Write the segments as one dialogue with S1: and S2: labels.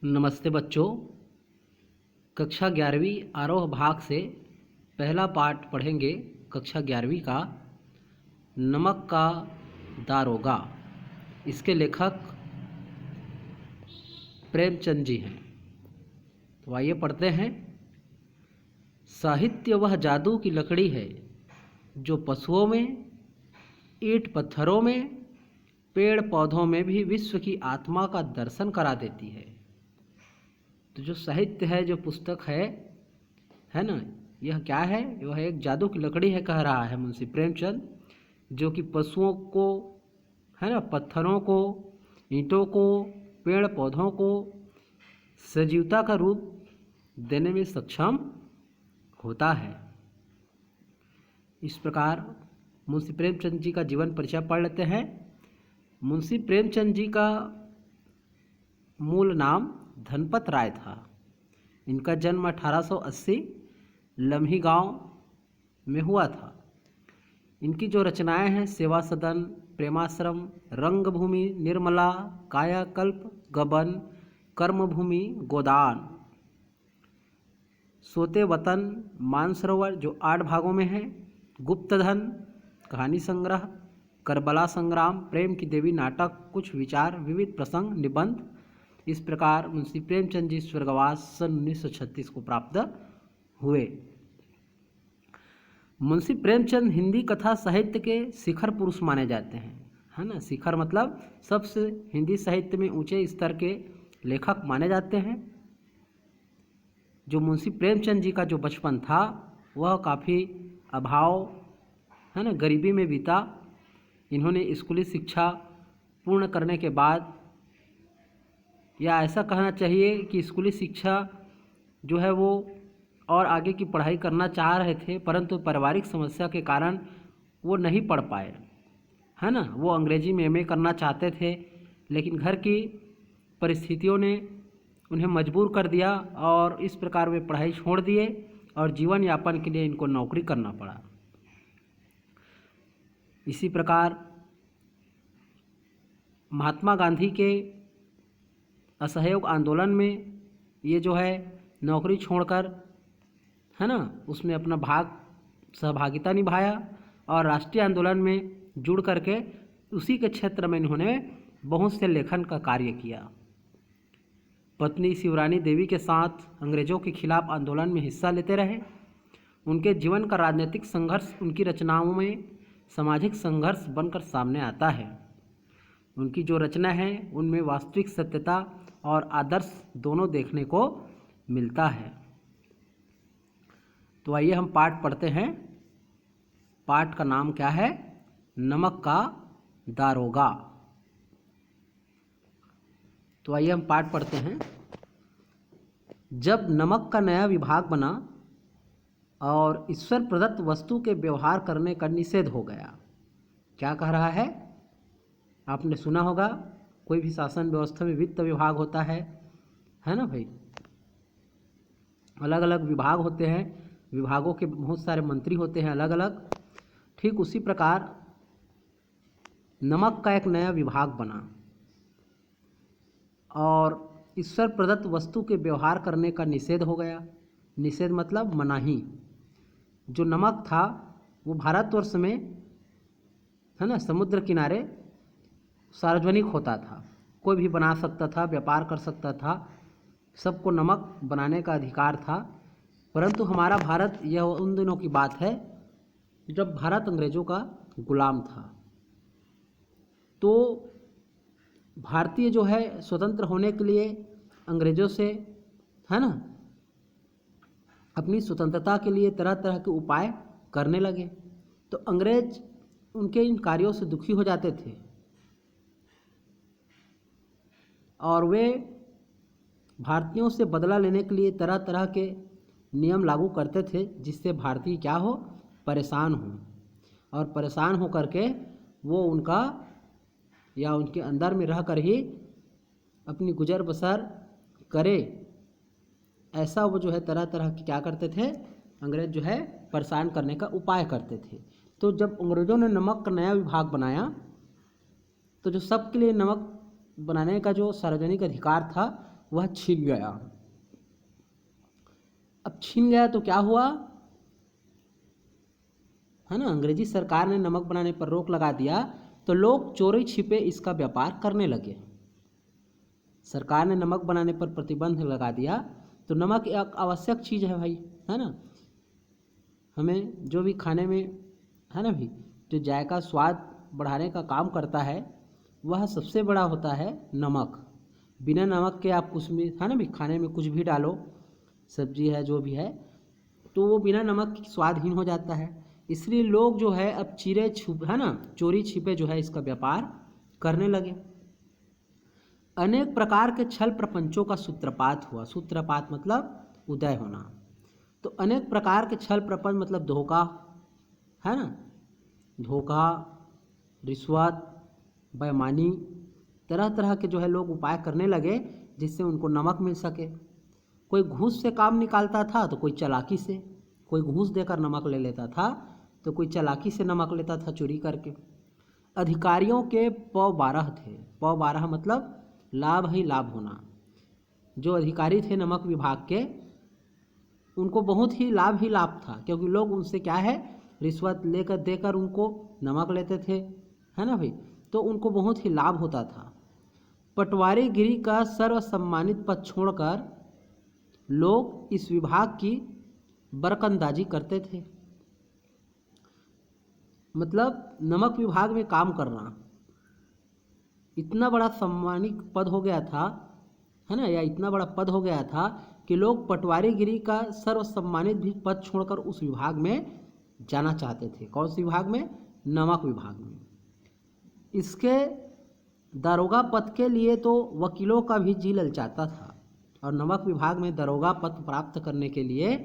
S1: नमस्ते बच्चों। कक्षा 11वीं आरोह भाग से पहला पाठ पढ़ेंगे। कक्षा 11वीं का नमक का दारोगा। इसके लेखक प्रेमचंद जी हैं। तो आइए पढ़ते हैं। साहित्य वह जादू की लकड़ी है जो पशुओं में, ईंट पत्थरों में, पेड़ पौधों में भी विश्व की आत्मा का दर्शन करा देती है। तो जो साहित्य है, जो पुस्तक है ना, यह क्या है? यह एक जादू की लकड़ी है, कह रहा है मुंशी प्रेमचंद, जो कि पशुओं को, है ना, पत्थरों को, ईंटों को, पेड़ पौधों को सजीवता का रूप देने में सक्षम होता है। इस प्रकार मुंशी प्रेमचंद जी का जीवन परिचय पढ़ लेते हैं। मुंशी प्रेमचंद जी का मूल नाम धनपत राय था। इनका जन्म 1880 लम्ही गांव में हुआ था। इनकी जो रचनाएं हैं, सेवा सदन, प्रेमाश्रम, रंगभूमि, निर्मला, कायाकल्प, गबन, कर्मभूमि, गोदान, सोते वतन, मानसरोवर जो 8 भागों में है, गुप्तधन, कहानी संग्रह, करबला संग्राम, प्रेम की देवी नाटक, कुछ विचार, विविध प्रसंग, निबंध। इस प्रकार मुंशी प्रेमचंद जी स्वर्गवास सन 1936 को प्राप्त हुए। मुंशी प्रेमचंद हिंदी कथा साहित्य के शिखर पुरुष माने जाते हैं, है ना। शिखर मतलब सबसे हिंदी साहित्य में ऊंचे स्तर के लेखक माने जाते हैं। जो मुंशी प्रेमचंद जी का जो बचपन था वह काफ़ी अभाव, है ना, गरीबी में बीता। इन्होंने स्कूली शिक्षा पूर्ण करने के बाद, या ऐसा कहना चाहिए कि स्कूली शिक्षा जो है वो और आगे की पढ़ाई करना चाह रहे थे, परंतु पारिवारिक समस्या के कारण वो नहीं पढ़ पाए, है ना। वो अंग्रेजी में एमए करना चाहते थे, लेकिन घर की परिस्थितियों ने उन्हें मजबूर कर दिया और इस प्रकार वे पढ़ाई छोड़ दिए और जीवन यापन के लिए इनको नौकरी करना पड़ा। इसी प्रकार महात्मा गांधी के असहयोग आंदोलन में ये जो है नौकरी छोड़कर, है ना, उसमें अपना सहभागिता निभाया और राष्ट्रीय आंदोलन में जुड़ करके उसी के क्षेत्र में इन्होंने बहुत से लेखन का कार्य किया। पत्नी शिवरानी देवी के साथ अंग्रेजों के खिलाफ आंदोलन में हिस्सा लेते रहे। उनके जीवन का राजनीतिक संघर्ष उनकी रचनाओं में सामाजिक संघर्ष बनकर सामने आता है। उनकी जो रचना है उनमें वास्तविक सत्यता और आदर्श दोनों देखने को मिलता है। तो आइए हम पाठ पढ़ते हैं। पाठ का नाम क्या है? नमक का दारोगा। तो आइए हम पाठ पढ़ते हैं। जब नमक का नया विभाग बना और ईश्वर प्रदत्त वस्तु के व्यवहार करने का निषेध हो गया। क्या कह रहा है? आपने सुना होगा, कोई भी शासन व्यवस्था में वित्त विभाग होता है ना भाई। अलग अलग विभाग होते हैं, विभागों के बहुत सारे मंत्री होते हैं अलग अलग। ठीक उसी प्रकार नमक का एक नया विभाग बना और ईश्वर प्रदत्त वस्तु के व्यवहार करने का निषेध हो गया। निषेध मतलब मनाही। जो नमक था वो भारतवर्ष में, है ना, समुद्र किनारे सार्वजनिक होता था, कोई भी बना सकता था, व्यापार कर सकता था, सबको नमक बनाने का अधिकार था। परंतु हमारा भारत, यह उन दिनों की बात है जब भारत अंग्रेजों का गुलाम था। तो भारतीय जो है स्वतंत्र होने के लिए अंग्रेजों से, है ना, अपनी स्वतंत्रता के लिए तरह तरह के उपाय करने लगे। तो अंग्रेज उनके इन कार्यों से दुखी हो जाते थे और वे भारतीयों से बदला लेने के लिए तरह तरह के नियम लागू करते थे, जिससे भारतीय क्या हो, परेशान हो, और परेशान हो करके वो उनका या उनके अंदर में रह कर ही अपनी गुजर बसर करे। ऐसा वो जो है तरह तरह की क्या करते थे, अंग्रेज जो है परेशान करने का उपाय करते थे। तो जब अंग्रेज़ों ने नमक का नया विभाग बनाया, तो जो सबके लिए नमक बनाने का जो सार्वजनिक अधिकार था वह छिन गया। अब छिन गया तो क्या हुआ, है ना, अंग्रेजी सरकार ने नमक बनाने पर रोक लगा दिया तो लोग चोरी छिपे इसका व्यापार करने लगे। सरकार ने नमक बनाने पर प्रतिबंध लगा दिया तो नमक एक आवश्यक चीज़ है भाई, है ना, हमें जो भी खाने में, है ना भाई, जो जायका स्वाद बढ़ाने का काम करता है वह सबसे बड़ा होता है नमक। बिना नमक के आप कुछ भी, है ना भाई, खाने में कुछ भी डालो, सब्जी है जो भी है, तो वो बिना नमक के स्वादहीन हो जाता है। इसलिए लोग जो है अब चिरे छुप, है ना, चोरी छिपे जो है इसका व्यापार करने लगे। अनेक प्रकार के छल प्रपंचों का सूत्रपात हुआ। सूत्रपात मतलब उदय होना। तो अनेक प्रकार के छल प्रपंच मतलब धोखा, है ना, धोखा, रिश्वत, बेईमानी, तरह तरह के जो है लोग उपाय करने लगे जिससे उनको नमक मिल सके। कोई घूस से काम निकालता था तो कोई चालाकी से, कोई घूस देकर नमक ले लेता था तो कोई चालाकी से नमक लेता था चोरी करके। अधिकारियों के पौ 12 थे। पौ 12 मतलब लाभ ही लाभ होना। जो अधिकारी थे नमक विभाग के, उनको बहुत ही लाभ था, क्योंकि लोग उनसे क्या है, रिश्वत लेकर देकर उनको नमक लेते थे, है ना भाई, तो उनको बहुत ही लाभ होता था। पटवारीगिरी का सर्वसम्मानित पद छोड़कर लोग इस विभाग की बरकंदाजी करते थे। मतलब नमक विभाग में काम करना इतना बड़ा सम्मानित पद हो गया था, है ना, या इतना बड़ा पद हो गया था कि लोग पटवारीगिरी का सर्वसम्मानित भी पद छोड़कर उस विभाग में जाना चाहते थे। कौन से विभाग में? नमक विभाग में। इसके दारोगा पद के लिए तो वकीलों का भी जी ललचाता था, और नमक विभाग में दारोगा पद प्राप्त करने के लिए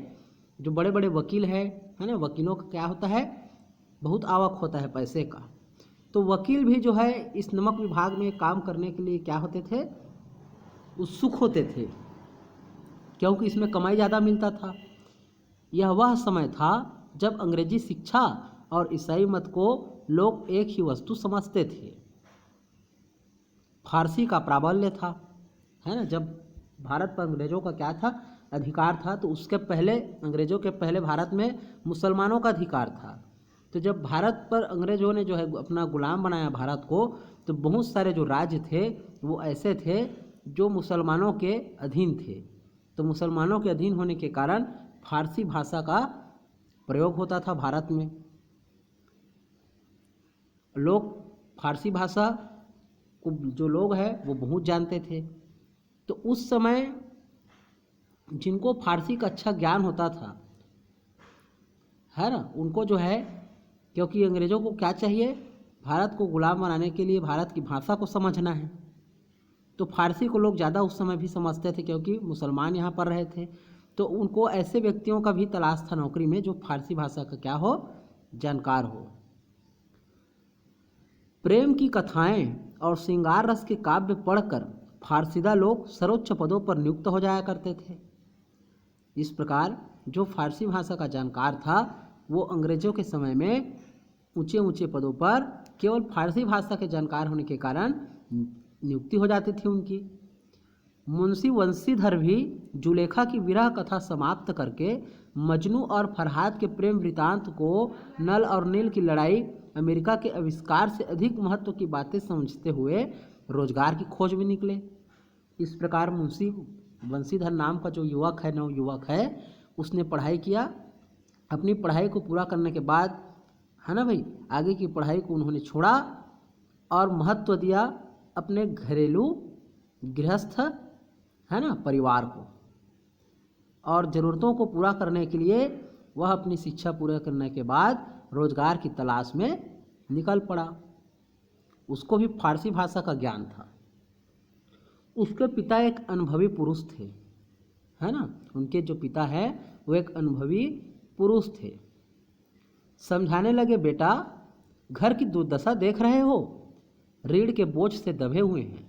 S1: जो बड़े बड़े वकील है ना, वकीलों का क्या होता है, बहुत आवक होता है पैसे का। तो वकील भी जो है इस नमक विभाग में काम करने के लिए क्या होते थे, उत्सुक होते थे, क्योंकि इसमें कमाई ज़्यादा मिलता था। यह वह समय था जब अंग्रेजी शिक्षा और ईसाई मत को लोग एक ही वस्तु समझते थे। फारसी का प्राबल्य था, है ना, जब भारत पर अंग्रेजों का क्या था, अधिकार था, तो उसके पहले, अंग्रेजों के पहले भारत में मुसलमानों का अधिकार था। तो जब भारत पर अंग्रेजों ने जो है अपना गुलाम बनाया भारत को, तो बहुत सारे जो राज्य थे वो ऐसे थे जो मुसलमानों के अधीन थे। तो मुसलमानों के अधीन होने के कारण फारसी भाषा का प्रयोग होता था भारत में। लोग फारसी भाषा को जो लोग हैं वो बहुत जानते थे। तो उस समय जिनको फारसी का अच्छा ज्ञान होता था, है ना, उनको जो है, क्योंकि अंग्रेज़ों को क्या चाहिए, भारत को गुलाम बनाने के लिए भारत की भाषा को समझना है, तो फारसी को लोग ज़्यादा उस समय भी समझते थे, क्योंकि मुसलमान यहाँ पर रहे थे। तो उनको ऐसे व्यक्तियों का भी तलाश था नौकरी में जो फारसी भाषा का क्या हो, जानकार हो। प्रेम की कथाएं और श्रृंगार रस के काव्य पढ़कर फारसीदा लोग सर्वोच्च पदों पर नियुक्त हो जाया करते थे। इस प्रकार जो फारसी भाषा का जानकार था वो अंग्रेजों के समय में ऊंचे ऊंचे पदों पर केवल फारसी भाषा के जानकार होने के कारण नियुक्ति हो जाती थी उनकी। मुंशी वंशीधर भी जुलेखा की विरह कथा समाप्त करके मजनू और फरहाद के प्रेम वृतांत को, नल और नील की लड़ाई, अमेरिका के आविष्कार से अधिक महत्व की बातें समझते हुए रोजगार की खोज में निकले। इस प्रकार मुंशी वंशीधर नाम का जो युवक है, नवयुवक है, उसने पढ़ाई किया। अपनी पढ़ाई को पूरा करने के बाद, है ना भाई, आगे की पढ़ाई को उन्होंने छोड़ा और महत्व दिया अपने घरेलू गृहस्थ, है ना, परिवार को, और ज़रूरतों को पूरा करने के लिए वह अपनी शिक्षा पूरा करने के बाद रोजगार की तलाश में निकल पड़ा। उसको भी फारसी भाषा का ज्ञान था। उसके पिता एक अनुभवी पुरुष थे, है ना, उनके जो पिता है वो एक अनुभवी पुरुष थे। समझाने लगे, बेटा घर की दुर्दशा देख रहे हो, रीढ़ के बोझ से दबे हुए हैं।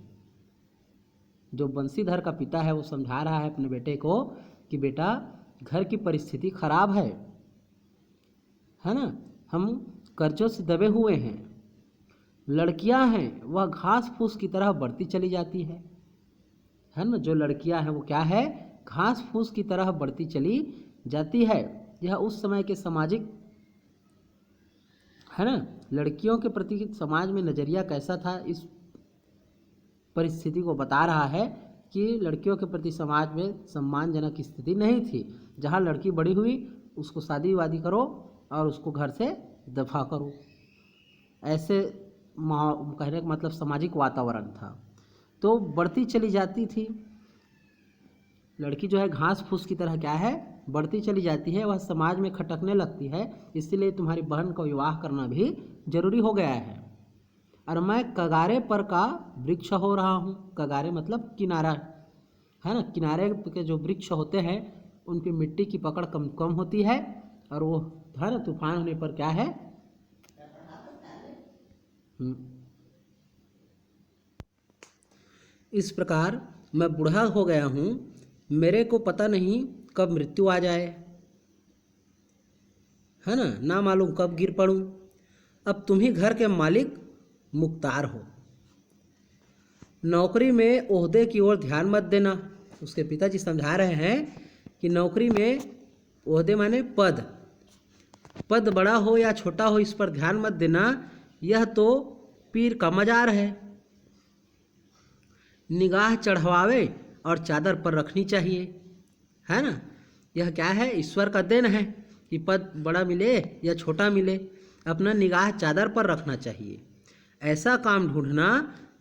S1: जो बंशीधर का पिता है वो समझा रहा है अपने बेटे को कि बेटा घर की परिस्थिति खराब है ना, हम कर्जों से दबे हुए हैं, लड़कियां हैं वह घास फूस की तरह बढ़ती चली जाती है है ना, जो लड़कियां हैं वो क्या है, घास फूस की तरह बढ़ती चली जाती है। यह उस समय के सामाजिक, है ना, लड़कियों के प्रति समाज में नज़रिया कैसा था, इस परिस्थिति को बता रहा है कि लड़कियों के प्रति समाज में सम्मानजनक स्थिति नहीं थी। जहाँ लड़की बड़ी हुई उसको शादी वादी करो और उसको घर से दफा करो, ऐसे कहने का मतलब सामाजिक वातावरण था। तो बढ़ती चली जाती थी लड़की, जो है घास फूस की तरह क्या है, बढ़ती चली जाती है, वह समाज में खटकने लगती है। इसीलिए तुम्हारी बहन का विवाह करना भी जरूरी हो गया है। और मैं कगारे पर का वृक्ष हो रहा हूँ। कगारे मतलब किनारा, है ना, किनारे के जो वृक्ष होते हैं उनकी मिट्टी की पकड़ कम कम होती है, और वो, है ना, तूफान होने पर क्या है, इस प्रकार मैं बूढ़ा हो गया हूँ, मेरे को पता नहीं कब मृत्यु आ जाए, है ना मालूम कब गिर पड़ूँ। अब तुम ही घर के मालिक मुख्तार हो। नौकरी में ओहदे की ओर ध्यान मत देना। उसके पिताजी समझा रहे हैं कि नौकरी में ओहदे माने पद, पद बड़ा हो या छोटा हो इस पर ध्यान मत देना, यह तो पीर का मजार है। निगाह चढ़वावे और चादर पर रखनी चाहिए, है ना। यह क्या है, ईश्वर का देन है कि पद बड़ा मिले या छोटा मिले, अपना निगाह चादर पर रखना चाहिए। ऐसा काम ढूंढना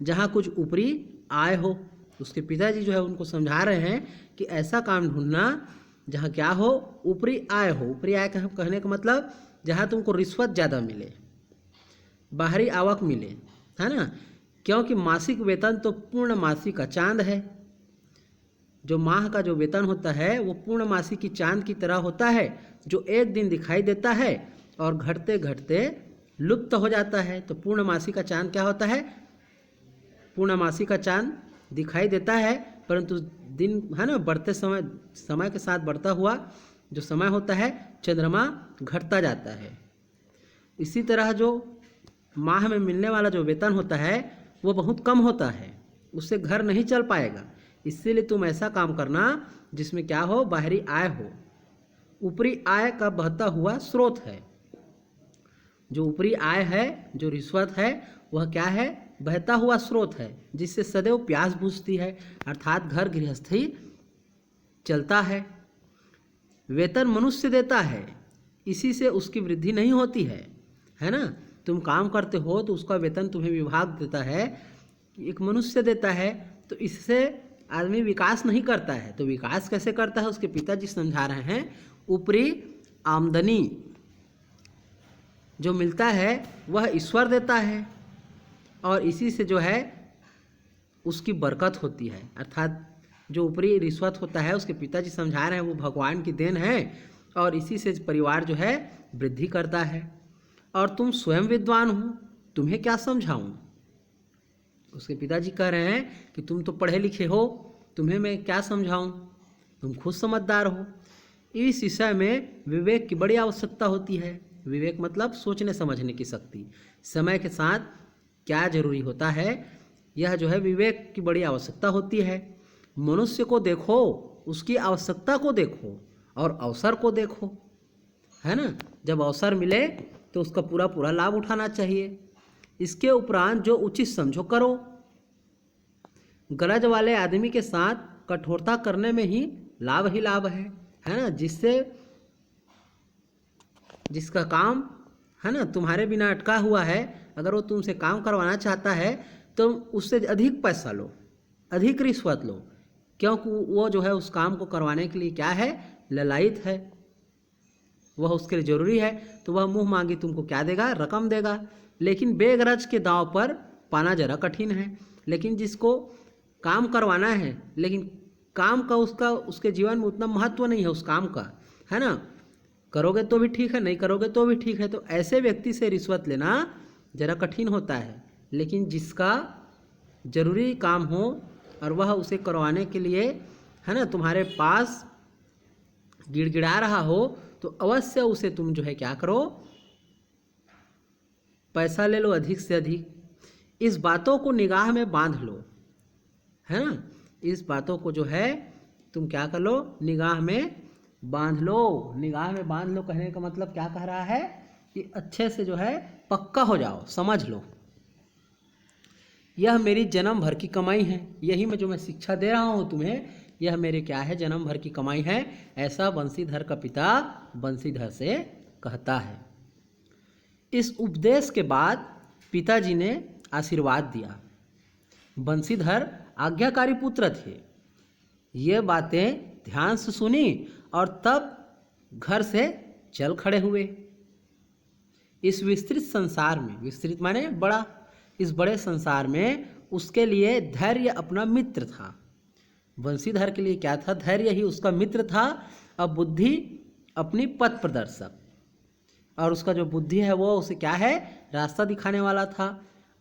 S1: जहाँ कुछ ऊपरी आय हो। उसके पिताजी जो है उनको समझा रहे हैं कि ऐसा काम ढूंढना जहाँ क्या हो, ऊपरी आय हो। ऊपरी आय का कहने का मतलब जहाँ तुमको रिश्वत ज़्यादा मिले, बाहरी आवक मिले, है ना। क्योंकि मासिक वेतन तो पूर्ण मासिक का चांद है। जो माह का जो वेतन होता है वो पूर्ण मासिक की चांद की तरह होता है, जो एक दिन दिखाई देता है और घटते घटते लुप्त हो जाता है। तो पूर्णमासी का चांद क्या होता है, पूर्णमासी का चांद दिखाई देता है, परंतु दिन, है ना, बढ़ते समय के साथ बढ़ता हुआ जो समय होता है, चंद्रमा घटता जाता है। इसी तरह जो माह में मिलने वाला जो वेतन होता है वो बहुत कम होता है, उससे घर नहीं चल पाएगा। इसीलिए तुम ऐसा काम करना जिसमें क्या हो, बाहरी आय हो। ऊपरी आय का बहता हुआ स्रोत है। जो ऊपरी आय है, जो रिश्वत है, वह क्या है, बहता हुआ स्रोत है, जिससे सदैव प्यास बुझती है, अर्थात घर गृहस्थी चलता है। वेतन मनुष्य देता है, इसी से उसकी वृद्धि नहीं होती है ना। तुम काम करते हो तो उसका वेतन तुम्हें विभाग देता है, एक मनुष्य देता है, तो इससे आदमी विकास नहीं करता है। तो विकास कैसे करता है, उसके पिताजी समझा रहे हैं, ऊपरी आमदनी जो मिलता है वह ईश्वर देता है, और इसी से जो है उसकी बरकत होती है। अर्थात जो ऊपरी रिश्वत होता है, उसके पिताजी समझा रहे हैं, वो भगवान की देन है, और इसी से परिवार जो है वृद्धि करता है। और तुम स्वयं विद्वान हो, तुम्हें क्या समझाऊं। उसके पिताजी कह रहे हैं कि तुम तो पढ़े लिखे हो, तुम्हें मैं क्या समझाऊं, तुम खुद समझदार हो। इस विषय में विवेक की बड़ी आवश्यकता होती है। विवेक मतलब सोचने समझने की शक्ति। समय के साथ क्या जरूरी होता है, यह जो है विवेक की बड़ी आवश्यकता होती है। मनुष्य को देखो, उसकी आवश्यकता को देखो और अवसर को देखो, है ना। जब अवसर मिले तो उसका पूरा पूरा लाभ उठाना चाहिए। इसके उपरांत जो उचित समझो करो। गरज वाले आदमी के साथ कठोरता करने में ही लाभ है ना। जिसका काम, है ना, तुम्हारे बिना अटका हुआ है, अगर वो तुमसे काम करवाना चाहता है तो उससे अधिक पैसा लो, अधिक रिश्वत लो, क्योंकि वो जो है उस काम को करवाने के लिए क्या है, ललायित है, वह उसके लिए ज़रूरी है। तो वह मुंह मांगी तुमको क्या देगा, रकम देगा। लेकिन बेगरज के दांव पर पाना जरा कठिन है। लेकिन जिसको काम करवाना है, लेकिन काम का उसके जीवन में उतना महत्व नहीं है उस काम का, है ना, करोगे तो भी ठीक है, नहीं करोगे तो भी ठीक है। तो ऐसे व्यक्ति से रिश्वत लेना जरा कठिन होता है। लेकिन जिसका जरूरी काम हो और वह उसे करवाने के लिए, है ना, तुम्हारे पास गिड़गिड़ा रहा हो, तो अवश्य उसे तुम जो है क्या करो, पैसा ले लो अधिक से अधिक। इस बातों को निगाह में बांध लो, है ना। इस बातों को जो है तुम क्या कर लो, निगाह में बांध लो। निगाह में बांध लो कहने का मतलब क्या कह रहा है कि अच्छे से जो है पक्का हो जाओ, समझ लो। यह मेरी जन्म भर की कमाई है, यही मैं जो मैं शिक्षा दे रहा हूँ तुम्हें, यह मेरे क्या है, जन्म भर की कमाई है। ऐसा बंसीधर का पिता बंसीधर से कहता है। इस उपदेश के बाद पिताजी ने आशीर्वाद दिया। बंसीधर आज्ञाकारी पुत्र थे। ये बातें ध्यान से सुनी और तब घर से चल खड़े हुए। इस विस्तृत संसार में, विस्तृत माने बड़ा, इस बड़े संसार में उसके लिए धैर्य अपना मित्र था। बंसीधर के लिए क्या था, धैर्य ही उसका मित्र था। अब बुद्धि अपनी पथ प्रदर्शक, और उसका जो बुद्धि है वो उसे क्या है, रास्ता दिखाने वाला था।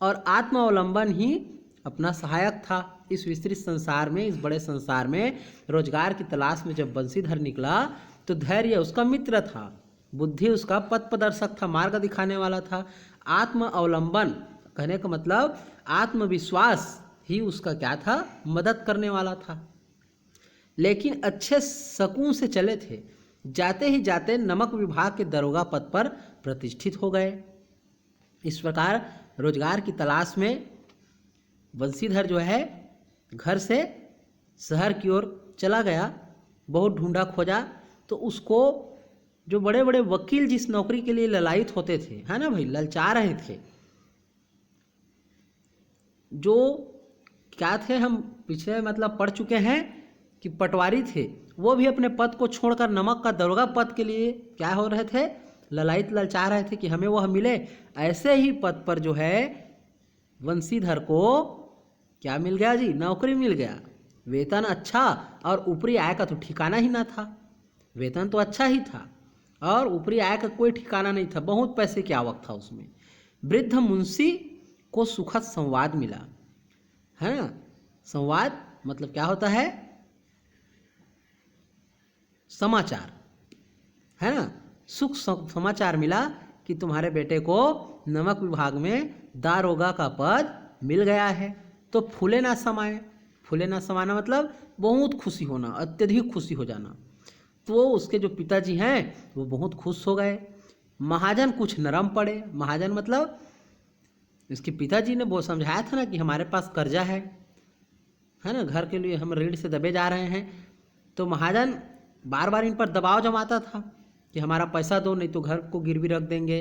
S1: और आत्मावलंबन ही अपना सहायक था। इस विस्तृत संसार में, इस बड़े संसार में रोजगार की तलाश में जब बंसीधर निकला तो धैर्य उसका मित्र था, बुद्धि उसका पथ प्रदर्शक था, मार्ग दिखाने वाला था। आत्म अवलंबन कहने का मतलब आत्मविश्वास ही उसका क्या था, मदद करने वाला था। लेकिन अच्छे सकून से चले थे। जाते ही जाते नमक विभाग के दरोगा पद पर प्रतिष्ठित हो गए। इस प्रकार रोजगार की तलाश में बंसीधर जो है घर से शहर की ओर चला गया। बहुत ढूंढा खोजा तो उसको जो बड़े बड़े वकील जिस नौकरी के लिए ललायित होते थे, है ना भाई, ललचा रहे थे, जो क्या थे, हम पिछले मतलब पढ़ चुके हैं कि पटवारी थे, वो भी अपने पद को छोड़कर नमक का दरोगा पद के लिए क्या हो रहे थे, ललायित ललचा रहे थे कि हमें वह मिले। ऐसे ही पद पर जो है बंसीधर को क्या मिल गया जी, नौकरी मिल गया। वेतन अच्छा और ऊपरी आय का तो ठिकाना ही ना था। वेतन तो अच्छा ही था और ऊपरी आय का कोई ठिकाना नहीं था, बहुत पैसे की आवक था उसमें। वृद्ध मुंशी को सुखद संवाद मिला, है ना। संवाद मतलब क्या होता है, समाचार, है ना। सुख समाचार मिला कि तुम्हारे बेटे को नमक विभाग में दारोगा का पद मिल गया है। तो फूले ना समाये, फूले ना समाना मतलब बहुत खुशी होना, अत्यधिक खुशी हो जाना। तो उसके जो पिताजी हैं वो बहुत खुश हो गए। महाजन कुछ नरम पड़े। महाजन मतलब इसके पिताजी ने वो समझाया था ना कि हमारे पास कर्जा है ना, घर के लिए हम ऋण से दबे जा रहे हैं। तो महाजन बार बार इन पर दबाव जमाता था कि हमारा पैसा दो, नहीं तो घर को गिरवी रख देंगे,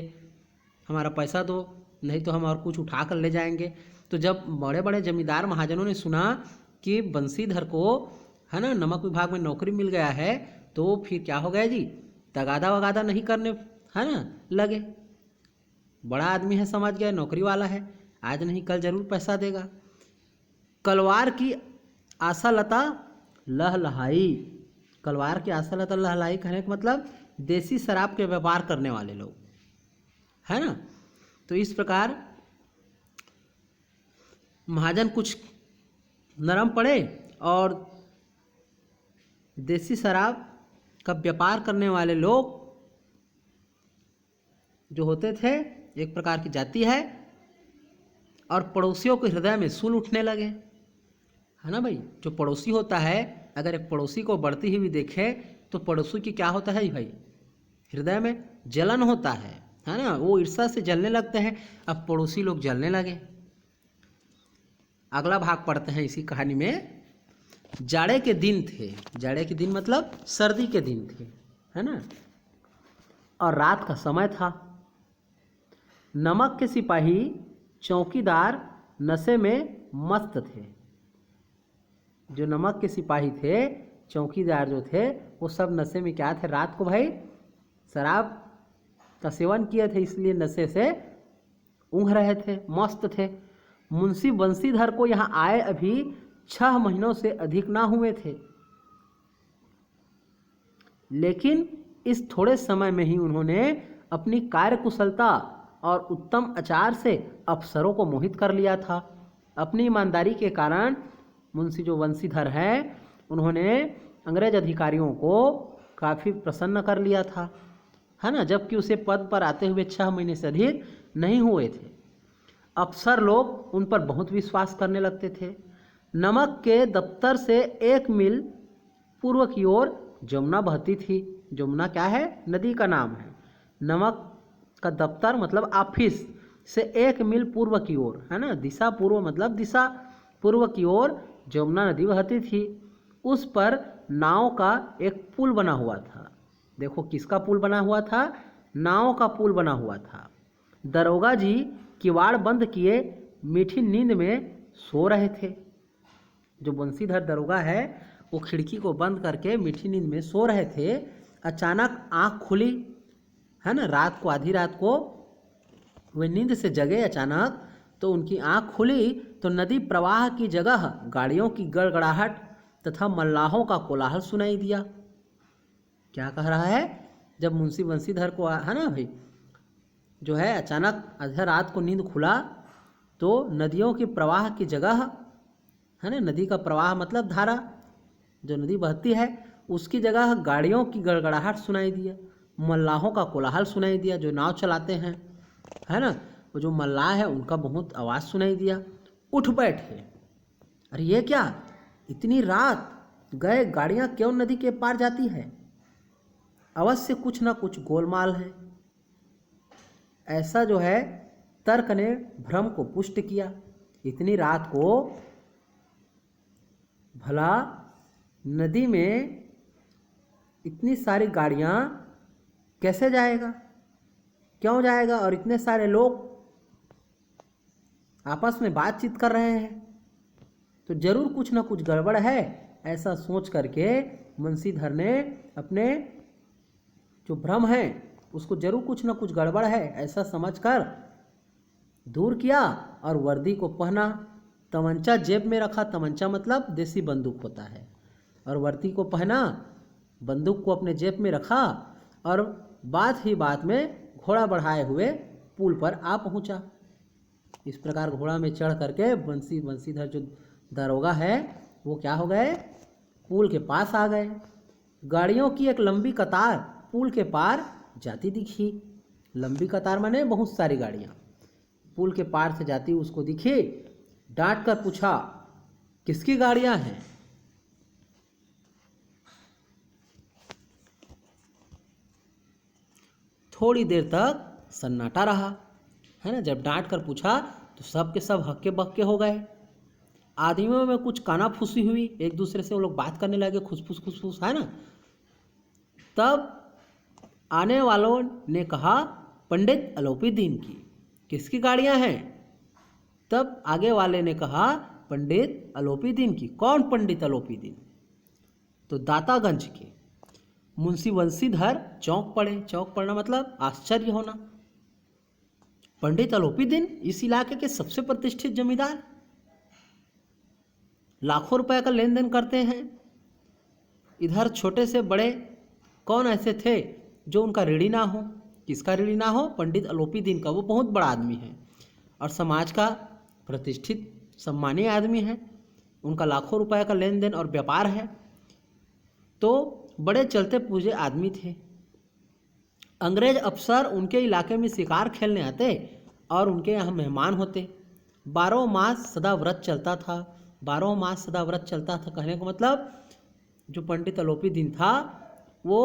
S1: हमारा पैसा दो, नहीं तो हम और कुछ उठा कर ले जाएंगे। तो जब बड़े बड़े जमींदार महाजनों ने सुना कि बंसीधर को, है ना, नमक विभाग में नौकरी मिल गया है, तो फिर क्या हो गया जी, तगादा वगादा नहीं करने, है ना, लगे। बड़ा आदमी है, समझ गया, नौकरी वाला है, आज नहीं कल जरूर पैसा देगा। कलवार की आशालता लहलहाई। कलवार की आशालता लहलहाई कहने का मतलब देसी शराब के व्यापार करने वाले लोग, है ना। तो इस प्रकार महाजन कुछ नरम पड़े और देसी शराब का व्यापार करने वाले लोग जो होते थे, एक प्रकार की जाति है, और पड़ोसियों के हृदय में सूल उठने लगे, है ना भाई। जो पड़ोसी होता है, अगर एक पड़ोसी को बढ़ती हुई देखे तो पड़ोसी की क्या होता है भाई, हृदय में जलन होता है ना, वो ईर्ष्या से जलने लगते हैं। अब पड़ोसी लोग जलने लगे। अगला भाग पढ़ते हैं इसी कहानी में। जाड़े के दिन थे, जाड़े के दिन मतलब सर्दी के दिन थे, है ना, और रात का समय था। नमक के सिपाही चौकीदार नशे में मस्त थे। जो नमक के सिपाही थे, चौकीदार जो थे, वो सब नशे में क्या थे, रात को भाई शराब का सेवन किए थे, इसलिए नशे से ऊँघ रहे थे, मस्त थे। मुंशी बंसीधर को यहाँ आए अभी 6 महीनों से अधिक ना हुए थे, लेकिन इस थोड़े समय में ही उन्होंने अपनी कार्यकुशलता और उत्तम आचार से अफसरों को मोहित कर लिया था। अपनी ईमानदारी के कारण मुंशी जो बंसीधर हैं, उन्होंने अंग्रेज अधिकारियों को काफ़ी प्रसन्न कर लिया था, है ना, जबकि उसे पद पर आते हुए 6 महीने से अधिक नहीं हुए थे। अफसर लोग उन पर बहुत विश्वास करने लगते थे। नमक के दफ्तर से 1 मील पूर्व की ओर जमुना बहती थी। जमुना क्या है? नदी का नाम है। नमक का दफ्तर मतलब ऑफिस से 1 मील पूर्व की ओर, है ना, दिशा पूर्व मतलब दिशा पूर्व की ओर जमुना नदी बहती थी। उस पर नाव का एक पुल बना हुआ था। देखो किसका पुल बना हुआ था? नाव का पुल बना हुआ था। दरोगा जी किवाड़ बंद किए मीठी नींद में सो रहे थे। जो बंसीधर दरोगा है वो खिड़की को बंद करके मीठी नींद में सो रहे थे। अचानक आँख खुली, है ना, रात को, आधी रात को वे नींद से जगे अचानक, तो उनकी आँख खुली तो नदी प्रवाह की जगह गाड़ियों की गड़गड़ाहट तथा मल्लाहों का कोलाहल सुनाई दिया। क्या कह रहा है? जब मुंशी बंसीधर को, है ना भाई, जो है अचानक आधी रात को नींद खुला तो नदियों के प्रवाह की जगह, है ना, नदी का प्रवाह मतलब धारा, जो नदी बहती है उसकी जगह गाड़ियों की गड़गड़ाहट सुनाई दिया, मल्लाहों का कोलाहल सुनाई दिया, जो नाव चलाते हैं, है ना, वो जो मल्लाह है उनका बहुत आवाज़ सुनाई दिया। उठ बैठे, अरे ये क्या, इतनी रात गए गाड़ियाँ क्यों नदी के पार जाती है? अवश्य कुछ ना कुछ गोलमाल है। ऐसा जो है तर्क ने भ्रम को पुष्ट किया। इतनी रात को भला नदी में इतनी सारी गाड़ियाँ कैसे जाएगा, क्यों जाएगा? और इतने सारे लोग आपस में बातचीत कर रहे हैं, तो जरूर कुछ ना कुछ गड़बड़ है। ऐसा सोच करके बंसीधर ने अपने जो भ्रम है उसको जरूर कुछ ना कुछ गड़बड़ है ऐसा समझकर दूर किया और वर्दी को पहना, तमंचा जेब में रखा। तमंचा मतलब देसी बंदूक होता है। और वर्दी को पहना, बंदूक को अपने जेब में रखा और बात ही बात में घोड़ा बढ़ाए हुए पुल पर आ पहुंचा। इस प्रकार घोड़ा में चढ़ करके बंसीधर जो दरोगा है वो क्या हो गए, पुल के पास आ गए। गाड़ियों की एक लंबी कतार पुल के पार जाती दिखी। लंबी कतार माने बहुत सारी गाड़ियाँ पुल के पार से जाती उसको दिखी। डांट कर पूछा, किसकी गाड़ियाँ हैं? थोड़ी देर तक सन्नाटा रहा, है ना। जब डांट कर पूछा तो सब के सब हक्के बक्के हो गए। आदमियों में कुछ कानाफूसी हुई, एक दूसरे से वो लोग बात करने लगे, खुसफुस, है ना। तब आने वालों ने कहा, पंडित अलोपीदीन की। किसकी गाड़ियां हैं? तब आगे वाले ने कहा, पंडित अलोपीदीन की। कौन पंडित अलोपीदीन? तो दातागंज के। मुंशी बंसीधर चौंक पड़े। चौंक पड़ना मतलब आश्चर्य होना। पंडित अलोपीदीन इस इलाके के सबसे प्रतिष्ठित जमींदार, लाखों रुपए का लेन देन करते हैं। इधर छोटे से बड़े कौन ऐसे थे जो उनका ऋणी ना हो? किसका ऋणी ना हो? पंडित अलोपीदीन का। वो बहुत बड़ा आदमी है और समाज का प्रतिष्ठित सम्मानीय आदमी है। उनका लाखों रुपए का लेन देन और व्यापार है, तो बड़े चलते पूजे आदमी थे। अंग्रेज अफसर उनके इलाके में शिकार खेलने आते और उनके यहाँ मेहमान होते। 12 मास सदा व्रत चलता था। 12 मास सदा व्रत चलता था कहने का मतलब जो पंडित अलोपीदीन था वो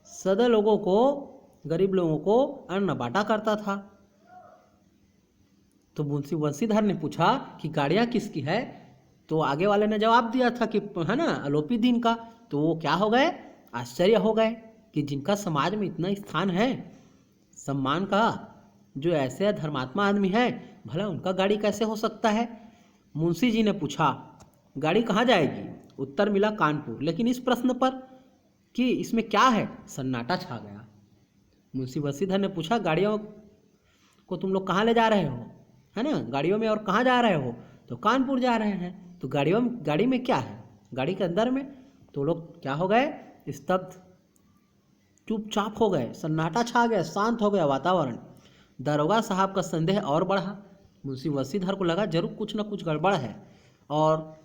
S1: सदा लोगों को, गरीब लोगों को अन्न बांटा करता था। तो मुंशी बंसीधर ने पूछा कि गाड़ियाँ किसकी है? तो आगे वाले ने जवाब दिया था कि, है ना, अलोपीदीन का। तो वो क्या हो गए, आश्चर्य हो गए कि जिनका समाज में इतना स्थान है, सम्मान का, जो ऐसे धर्मात्मा आदमी है, भला उनका गाड़ी कैसे हो सकता है। मुंशी जी ने पूछा, गाड़ी कहाँ जाएगी? उत्तर मिला, कानपुर। लेकिन इस प्रश्न पर कि इसमें क्या है, सन्नाटा छा गया। मुंशी बंसीधर ने पूछा, गाड़ियों को तुम लोग कहाँ ले जा रहे हो, है ना, गाड़ियों में और कहाँ जा रहे हो? तो कानपुर जा रहे हैं। तो गाड़ी में क्या है? गाड़ी के अंदर में। तो लोग क्या हो गए, स्तब्ध, चुपचाप हो गए, सन्नाटा छा गया, शांत हो गया वातावरण। दरोगा साहब का संदेह और बढ़ा। मुंशी बंसीधर को लगा जरूर कुछ न कुछ गड़बड़ है और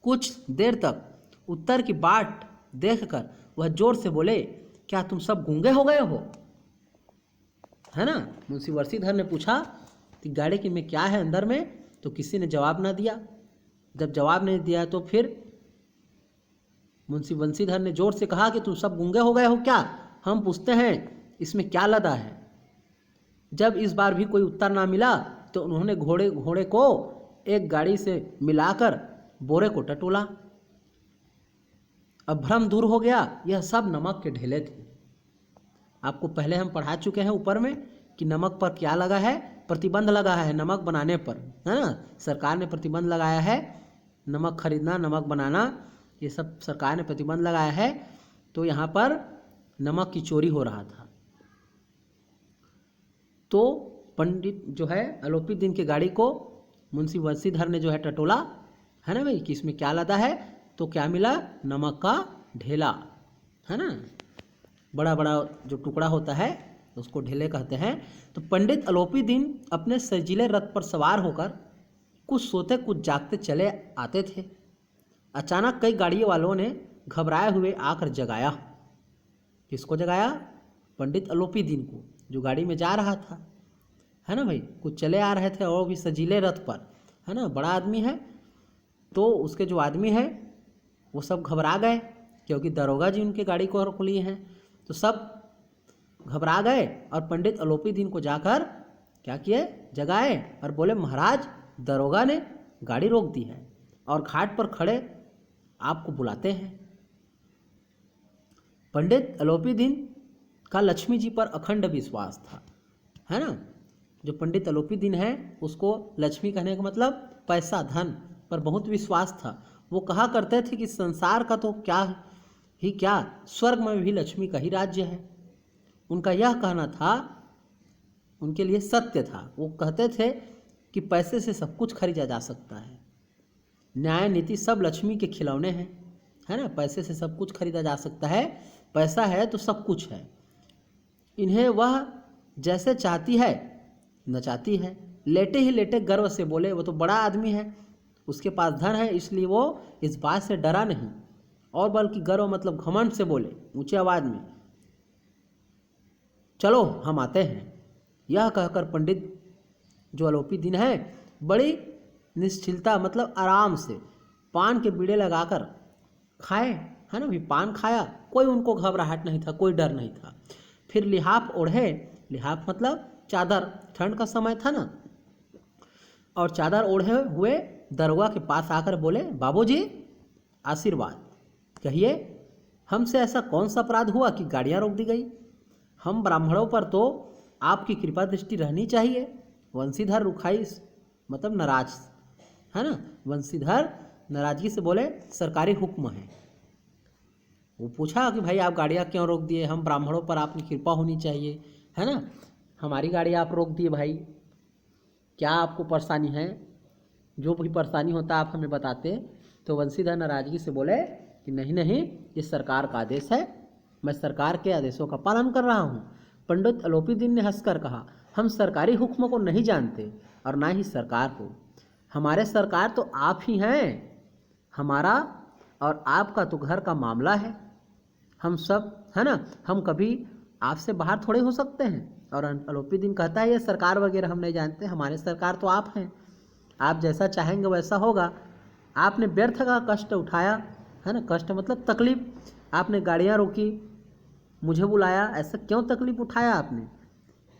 S1: कुछ देर तक उत्तर की बाट देखकर वह जोर से बोले, क्या तुम सब गूंगे हो गए हो, है ना। मुंशी बंसीधर ने पूछा कि गाड़ी की में क्या है अंदर में? तो किसी ने जवाब ना दिया। जब जवाब नहीं दिया तो फिर मुंशी बंसीधर ने जोर से कहा कि तुम सब गूंगे हो गए हो क्या? हम पूछते हैं इसमें क्या लदा है। जब इस बार भी कोई उत्तर ना मिला तो उन्होंने घोड़े को एक गाड़ी से मिलाकर बोरे को टटोला। अब भ्रम दूर हो गया, यह सब नमक के ढेले थे। आपको पहले हम पढ़ा चुके हैं ऊपर में कि नमक पर क्या लगा है, प्रतिबंध लगा है नमक बनाने पर, है ना। सरकार ने प्रतिबंध लगाया है, नमक खरीदना, नमक बनाना, ये सब सरकार ने प्रतिबंध लगाया है। तो यहाँ पर नमक की चोरी हो रहा था। तो पंडित जो है आलोपी दिन की गाड़ी को मुंशी बंसीधर ने जो है टटोला, है ना भाई, कि इसमें क्या लदा है। तो क्या मिला? नमक का ढेला, है ना। बड़ा बड़ा जो टुकड़ा होता है उसको ढेले कहते हैं। तो पंडित आलोपी दिन अपने सजीले रथ पर सवार होकर कुछ सोते कुछ जागते चले आते थे। अचानक कई गाड़ी वालों ने घबराए हुए आकर जगाया। किसको जगाया? पंडित आलोपी दिन को, जो गाड़ी में जा रहा था, है ना भाई। कुछ चले आ रहे थे और भी सजीले रथ पर, है ना, बड़ा आदमी है। तो उसके जो आदमी है वो सब घबरा गए, क्योंकि दरोगा जी उनके गाड़ी को रोक लिए हैं। तो सब घबरा गए और पंडित आलोपी दिन को जाकर क्या किए? जगाए और बोले, महाराज दरोगा ने गाड़ी रोक दी है और घाट पर खड़े आपको बुलाते हैं। पंडित आलोपी दिन का लक्ष्मी जी पर अखंड विश्वास था, है ना। जो पंडित आलोपी दिन है उसको लक्ष्मी कहने का मतलब पैसा, धन पर बहुत विश्वास था। वो कहा करते थे कि संसार का तो क्या स्वर्ग में भी लक्ष्मी का ही राज्य है। उनका यह कहना था, उनके लिए सत्य था। वो कहते थे कि पैसे से सब कुछ खरीदा जा सकता है, न्याय नीति सब लक्ष्मी के खिलौने हैं, है ना। पैसे से सब कुछ खरीदा जा सकता है, पैसा है तो सब कुछ है। इन्हें वह जैसे चाहती है नचाती है। लेटे ही लेटे गर्व से बोले, वो तो बड़ा आदमी है, उसके पास धन है, इसलिए वो इस बात से डरा नहीं, और बल्कि गर्व मतलब घमंड से बोले ऊंचे आवाज में, चलो हम आते हैं। यह कहकर पंडित जो आलोपी दिन है बड़ी निश्चिलता मतलब आराम से पान के बीड़े लगाकर खाए, है ना भी। पान खाया, कोई उनको घबराहट नहीं था, कोई डर नहीं था। फिर लिहाफ ओढ़े, लिहाफ मतलब चादर, ठंड का समय था ना, और चादर ओढ़े हुए दरोगा के पास आकर बोले, बाबूजी आशीर्वाद, कहिए हमसे ऐसा कौन सा अपराध हुआ कि गाड़ियाँ रोक दी गई? हम ब्राह्मणों पर तो आपकी कृपा दृष्टि रहनी चाहिए। वंशीधर रुखाई मतलब नाराज, है ना। वंशीधर नाराजगी से बोले, सरकारी हुक्म है। वो पूछा कि भाई आप गाड़ियाँ क्यों रोक दिए? हम ब्राह्मणों पर आपकी कृपा होनी चाहिए, है ना। हमारी गाड़ी आप रोक दिए भाई, क्या आपको परेशानी है? जो भी परेशानी होता आप हमें बताते। तो वंशीधर नाराजगी से बोले कि नहीं नहीं, ये सरकार का आदेश है, मैं सरकार के आदेशों का पालन कर रहा हूँ। पंडित आलोपी दिन ने हंसकर कहा, हम सरकारी हुक्म को नहीं जानते और ना ही सरकार को, हमारे सरकार तो आप ही हैं। हमारा और आपका तो घर का मामला है, हम सब, है ना, हम कभी आपसे बाहर थोड़े हो सकते हैं। और आलोपी दिन कहता है, ये सरकार वगैरह हम नहीं जानते, हमारे सरकार तो आप हैं, आप जैसा चाहेंगे वैसा होगा। आपने व्यर्थ का कष्ट उठाया, है ना, कष्ट मतलब तकलीफ, आपने गाड़ियाँ रोकी, मुझे बुलाया, ऐसा क्यों तकलीफ उठाया आपने?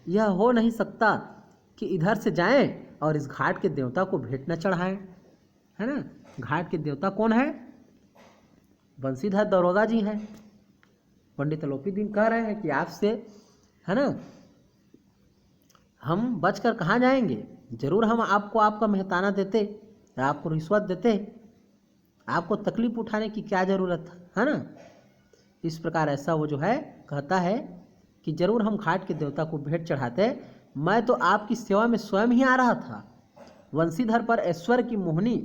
S1: यह हो नहीं सकता कि इधर से जाएं और इस घाट के देवता को भेंट न चढ़ाएं, है ना। घाट के देवता कौन है? बंसीधर दरोगा जी हैं। पंडित आलोपी दिन कह रहे हैं कि आपसे, है ना, हम बचकर कहाँ जाएंगे? जरूर हम आपको आपका मेहताना देते, आपको रिश्वत देते, आपको तकलीफ उठाने की क्या ज़रूरत है ना। इस प्रकार ऐसा वो जो है कहता है कि जरूर हम घाट के देवता को भेंट चढ़ाते, मैं तो आपकी सेवा में स्वयं ही आ रहा था। वंशीधर पर ऐश्वर्य की मोहनी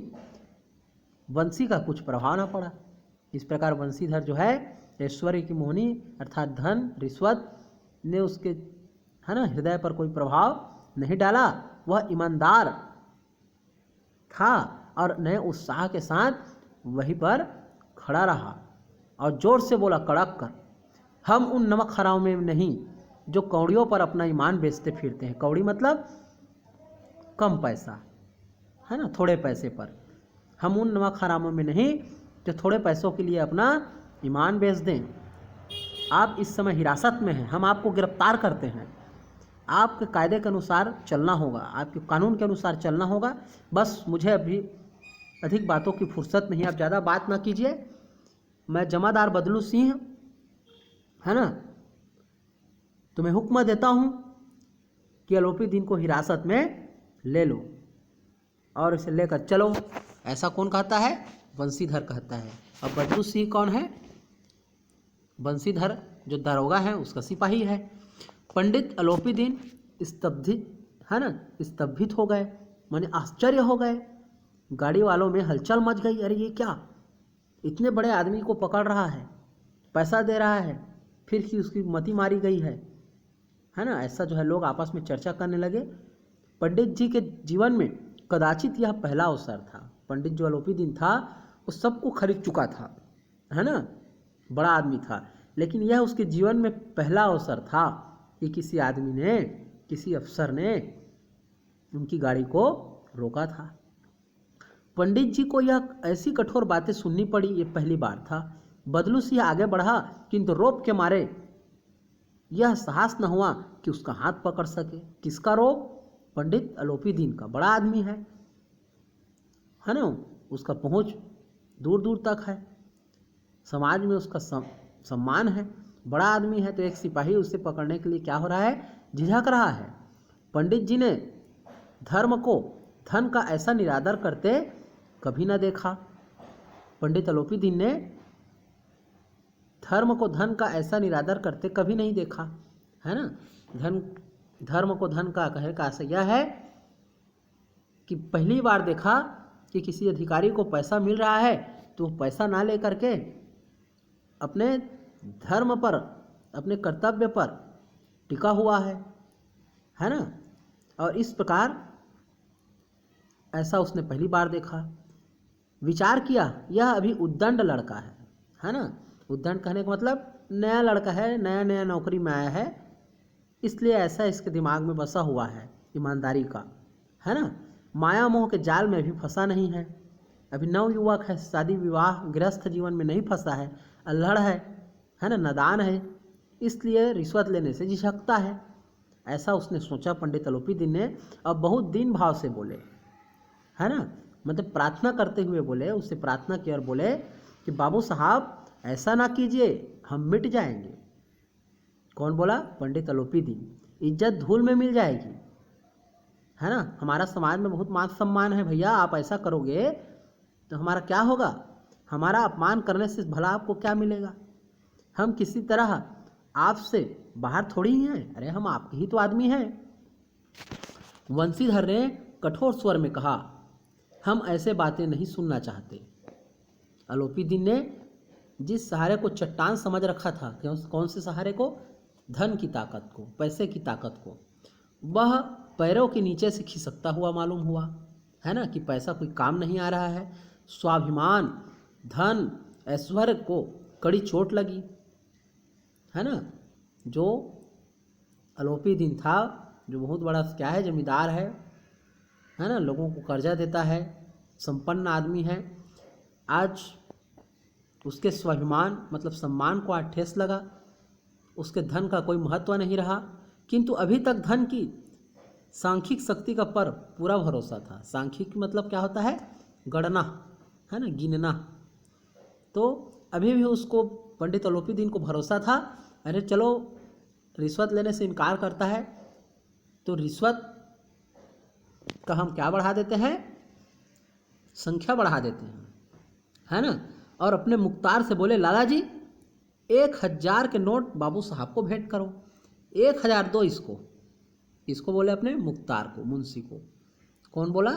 S1: वंशी का कुछ प्रभाव ना पड़ा। इस प्रकार वंशीधर जो है ऐश्वर्य की मोहनी अर्थात धन रिश्वत ने उसके, है ना, हृदय पर कोई प्रभाव नहीं डाला। वह ईमानदार था और नए उत्साह के साथ वहीं पर खड़ा रहा और जोर से बोला कड़क कर, हम उन नमक हराओं में नहीं जो कौड़ियों पर अपना ईमान बेचते फिरते हैं। कौड़ी मतलब कम पैसा, है ना, थोड़े पैसे पर। हम उन नमक हरामों में नहीं जो थोड़े पैसों के लिए अपना ईमान बेच दें। आप इस समय हिरासत में हैं, हम आपको गिरफ्तार करते हैं। आपके कायदे के अनुसार चलना होगा, आपके कानून के अनुसार चलना होगा। बस मुझे अभी अधिक बातों की फुर्सत नहीं, आप ज़्यादा बात ना कीजिए। मैं जमादार बदलू सिंह, है ना, तुम्हें हुक्म देता हूँ कि आरोपी दिन को हिरासत में ले लो और इसे लेकर चलो। ऐसा कौन कहता है? बंसीधर कहता है। अब बदलू सिंह कौन है? बंसीधर जो दरोगा है उसका सिपाही है। पंडित आरोपी दिन स्तब्धित, है ना, स्तंभित हो गए, माने आश्चर्य हो गए। गाड़ी वालों में हलचल मच गई। अरे ये क्या, इतने बड़े आदमी को पकड़ रहा है, पैसा दे रहा है, फिर ही उसकी मति मारी गई है ना। ऐसा जो है लोग आपस में चर्चा करने लगे। पंडित जी के जीवन में कदाचित यह पहला अवसर था। पंडित जो आरोपी दिन था वो सबको खरीद चुका था, है ना, बड़ा आदमी था, लेकिन यह उसके जीवन में पहला अवसर था कि किसी आदमी ने, किसी अफसर ने उनकी गाड़ी को रोका था। पंडित जी को यह ऐसी कठोर बातें सुननी पड़ी, ये पहली बार था। बदलू सिंह आगे बढ़ा, किंतु रोप के मारे यह साहस न हुआ कि उसका हाथ पकड़ सके। किसका रोप? पंडित आरोपी दिन का। बड़ा आदमी है ना, उसका पहुंच दूर दूर तक है, समाज में उसका सम्मान है, बड़ा आदमी है। तो एक सिपाही उसे पकड़ने के लिए क्या हो रहा है, झिझक रहा है। पंडित जी ने धर्म को धन का ऐसा निरादर करते कभी ना देखा। पंडित आरोपी दिन ने धर्म को धन का ऐसा निरादर करते कभी नहीं देखा, है ना। धर्म को धन का कहे का आशय यह है कि पहली बार देखा कि किसी अधिकारी को पैसा मिल रहा है तो पैसा ना ले करके अपने धर्म पर, अपने कर्तव्य पर टिका हुआ है ना। और इस प्रकार ऐसा उसने पहली बार देखा। विचार किया यह अभी उद्दंड लड़का है ना। उद्दंड कहने का मतलब नया लड़का है, नया नया नौकरी में आया है, इसलिए ऐसा इसके दिमाग में बसा हुआ है ईमानदारी का, है ना। माया मोह के जाल में भी फंसा नहीं है, अभी नव युवक है, शादी विवाह गृहस्थ जीवन में नहीं फंसा है, अल्हड़ है ना, नादान है, इसलिए रिश्वत लेने से झिझकता है। ऐसा उसने सोचा पंडित आरोपी दिन ने। अब बहुत दीन भाव से बोले, है ना, मतलब प्रार्थना करते हुए बोले, उससे प्रार्थना की और बोले कि बाबू साहब ऐसा ना कीजिए, हम मिट जाएंगे। कौन बोला? पंडित आरोपी दिन। इज्जत धूल में मिल जाएगी, है ना। हमारा समाज में बहुत मान सम्मान है भैया, आप ऐसा करोगे तो हमारा क्या होगा? हमारा अपमान करने से भला आपको क्या मिलेगा? हम किसी तरह आपसे बाहर थोड़ी ही हैं, अरे हम आपके ही तो आदमी हैं। वंशीधर ने कठोर स्वर में कहा, हम ऐसे बातें नहीं सुनना चाहते। आरोपी दिन ने जिस सहारे को चट्टान समझ रखा था, कौन से सहारे को? धन की ताकत को, पैसे की ताकत को, वह पैरों के नीचे से खिसकता हुआ मालूम हुआ, है ना, कि पैसा कोई काम नहीं आ रहा है। स्वाभिमान, धन, ऐश्वर्य को कड़ी चोट लगी, है ना। जो आरोपी दिन था, जो बहुत बड़ा क्या है, जमींदार है ना, लोगों को कर्जा देता है, संपन्न आदमी है, आज उसके स्वाभिमान मतलब सम्मान को आज ठेस लगा, उसके धन का कोई महत्व नहीं रहा। किंतु अभी तक धन की सांख्यिक शक्ति का पर पूरा भरोसा था। सांख्यिक मतलब क्या होता है? गणना, है ना, गिनना। तो अभी भी उसको पंडित आरोपी दिन को भरोसा था, अरे चलो रिश्वत लेने से इनकार करता है तो रिश्वत का हम क्या बढ़ा देते हैं? संख्या बढ़ा देते हैं, है ना। और अपने मुख्तार से बोले, लाला जी 1000 के नोट बाबू साहब को भेंट करो, 1000 दो इसको बोले अपने मुख्तार को, मुंशी को। कौन बोला?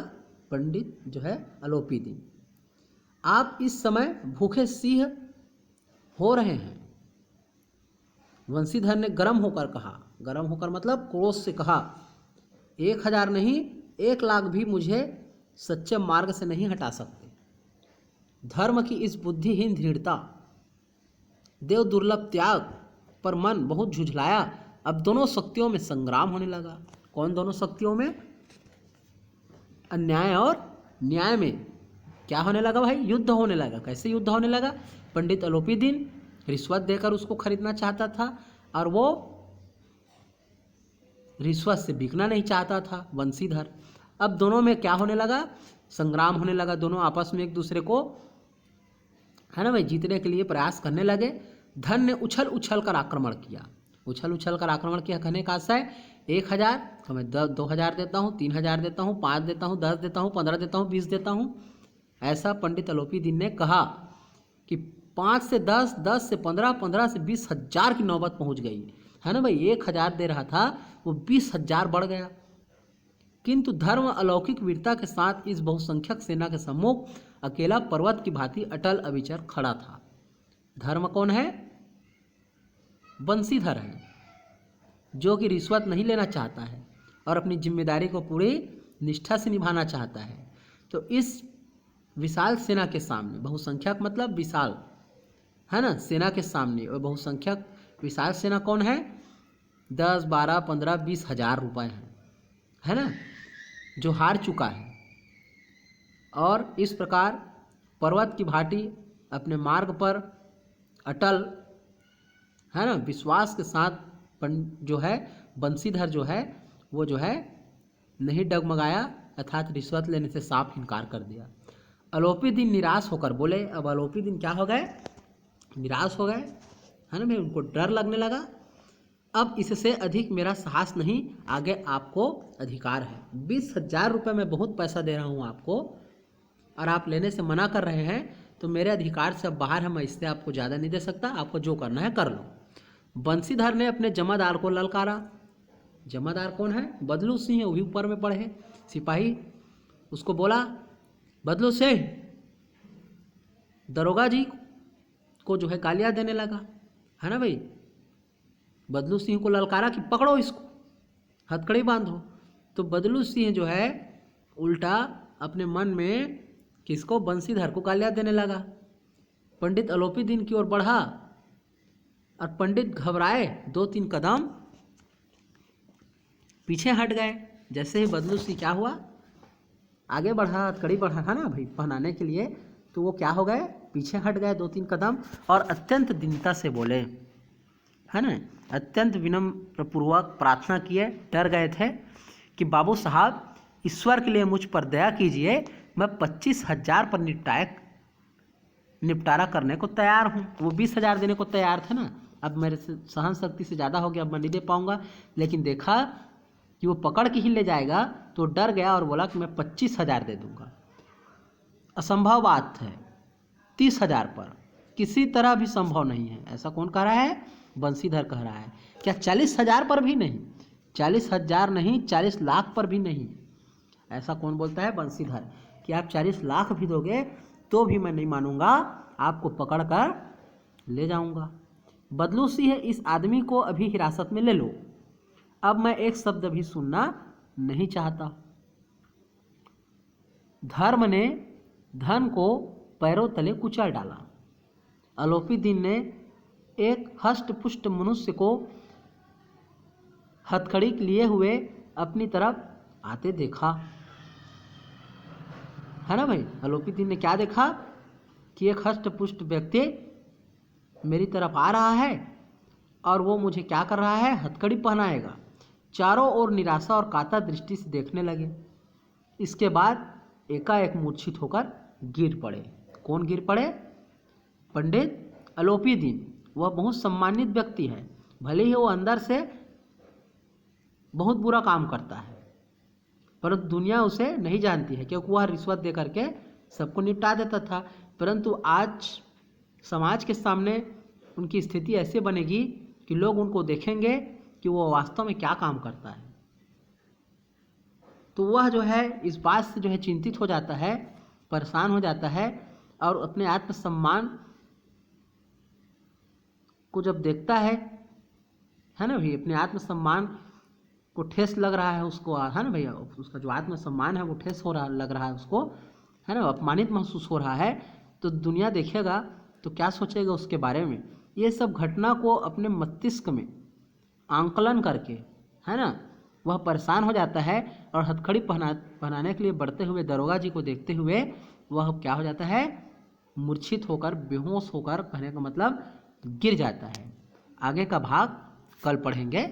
S1: पंडित जो है आरोपी दिन। आप इस समय भूखे सिंह हो रहे हैं। वंशीधर ने गर्म होकर कहा, गर्म होकर मतलब क्रोध से कहा, 1000 नहीं 1,00,000 भी मुझे सच्चे मार्ग से नहीं हटा सकते। धर्म की इस बुद्धिहीन दृढ़ता, देव दुर्लभ त्याग पर मन बहुत झुझलाया। अब दोनों शक्तियों में संग्राम होने लगा। कौन दोनों शक्तियों में? अन्याय और न्याय में क्या होने लगा भाई? युद्ध होने लगा। कैसे युद्ध होने लगा? पंडित अलोपीदीन रिश्वत देकर उसको खरीदना चाहता था और वो रिश्वत से बिकना नहीं चाहता था बंसीधर। अब दोनों में क्या होने लगा? संग्राम होने लगा। दोनों आपस में एक दूसरे को, है ना भाई, जीतने के लिए प्रयास करने लगे। धन ने उछल उछल कर आक्रमण किया। उछल उछल कर आक्रमण किया कहने का आशा है 1000 तो मैं 2000 देता हूँ, 3000 देता हूँ, 5 देता हूँ, 10 देता हूँ, 15 देता हूँ, 20 देता हूँ। ऐसा पंडित अलोपीदीन ने कहा कि 5 से 10, 10 से 15, 15 से 20 हजार की नौबत पहुँच गई, है ना भाई। 1000 दे रहा था, वो 20,000 बढ़ गया। किंतु धर्म अलौकिक वीरता के साथ इस बहुसंख्यक सेना के सम्मुख अकेला पर्वत की भांति अटल अविचल खड़ा था। धर्म कौन है? बंसीधर है, जो कि रिश्वत नहीं लेना चाहता है और अपनी जिम्मेदारी को पूरी निष्ठा से निभाना चाहता है। तो इस विशाल सेना के सामने, बहुसंख्यक मतलब विशाल, है ना, सेना के सामने, और बहुसंख्यक विशाल सेना कौन है? 10, 12, 15, 20 हजार रुपये है ना, जो हार चुका है। और इस प्रकार पर्वत की भांति अपने मार्ग पर अटल, है ना, विश्वास के साथ जो है बंसीधर जो है वो जो है नहीं डगमगाया, अर्थात रिश्वत लेने से साफ इनकार कर दिया। अलोपीदीन निराश होकर बोले। अब अलोपीदीन क्या हो गए? निराश हो गए, है ना भाई। उनको डर लगने लगा। अब इससे अधिक मेरा साहस नहीं, आगे आपको अधिकार है। 20,000 रुपये मैं बहुत पैसा दे रहा हूँ आपको, और आप लेने से मना कर रहे हैं, तो मेरे अधिकार से अब बाहर है। मैं इससे आपको ज़्यादा नहीं दे सकता, आपको जो करना है कर लो। बंसीधर ने अपने जमादार को ललकारा। जमादार कौन है? बदलू सिंह है, वो भी ऊपर में पड़े हैं सिपाही। उसको बोला, बदलू सिंह दरोगा जी को जो है गालियाँ देने लगा, है ना भाई। बदलू सिंह को ललकारा कि पकड़ो इसको, हथकड़ी बांधो। तो बदलू सिंह जो है उल्टा अपने मन में किसको? बंसीधर को गालियाँ देने लगा। पंडित अलोपीदीन की ओर बढ़ा और पंडित घबराए, 2-3 कदम पीछे हट गए। जैसे ही बदलू सिंह क्या हुआ? आगे बढ़ा, हथकड़ी बढ़ा था ना भाई पहनाने के लिए, तो वो क्या हो गए? पीछे हट गए 2-3 कदम और अत्यंत दीनता से बोले, है ना, अत्यंत विनम्रपूर्वक प्रार्थना किए। डर गए थे कि बाबू साहब ईश्वर के लिए मुझ पर दया कीजिए, मैं 25,000 पर निपटारा करने को तैयार हूँ। वो 20,000 देने को तैयार थे ना। अब मेरे से सहन शक्ति से ज़्यादा हो गया, अब मैं नहीं दे पाऊँगा। लेकिन देखा कि वो पकड़ के ही ले जाएगा, तो डर गया और बोला कि मैं 25,000 दे दूँगा। असंभव बात है, 30,000 पर किसी तरह भी संभव नहीं है। ऐसा कौन कह रहा है? बंसीधर कह रहा है। क्या 40,000 पर भी नहीं? 40,000 नहीं, 40 लाख पर भी नहीं। ऐसा कौन बोलता है? बंसीधर। कि आप 40 लाख भी दोगे तो भी मैं नहीं मानूंगा, आपको पकड़ कर ले जाऊंगा। बदलू सिंह, इस आदमी को अभी हिरासत में ले लो, अब मैं एक शब्द भी सुनना नहीं चाहता। धर्म ने धन को पैरों तले कुचल डाला। अलोपीदीन ने एक हष्ट पुष्ट मनुष्य को हथकड़ी लिए हुए अपनी तरफ आते देखा, है ना भाई। अलोपीदीन ने क्या देखा? कि एक हष्ट पुष्ट व्यक्ति मेरी तरफ आ रहा है और वो मुझे क्या कर रहा है? हथकड़ी पहनाएगा। चारों ओर निराशा और कातर दृष्टि से देखने लगे। इसके बाद एकाएक मूर्छित होकर गिर पड़े। कौन गिर पड़े? पंडित अलोपीदीन। वह बहुत सम्मानित व्यक्ति है, भले ही वो अंदर से बहुत बुरा काम करता है, परंतु दुनिया उसे नहीं जानती है, क्योंकि वह रिश्वत दे करके सबको निपटा देता था। परंतु आज समाज के सामने उनकी स्थिति ऐसे बनेगी कि लोग उनको देखेंगे कि वो वास्तव में क्या काम करता है। तो वह जो है इस बात से जो है चिंतित हो जाता है, परेशान हो जाता है, और अपने आत्मसम्मान को जब देखता है ना भाई, अपने आत्मसम्मान को ठेस लग रहा है उसको, है ना भैया, उसका जो आत्मसम्मान है वो ठेस हो रहा लग रहा है उसको, है ना, अपमानित महसूस हो रहा है। तो दुनिया देखेगा तो क्या सोचेगा उसके बारे में। ये सब घटना को अपने मस्तिष्क में आंकलन करके, है ना, वह परेशान हो जाता है और हथकड़ी पहनाने के लिए बढ़ते हुए दरोगा जी को देखते हुए वह क्या हो जाता है, मूर्छित होकर, बेहोश होकर, कहने का मतलब गिर जाता है। आगे का भाग कल पढ़ेंगे।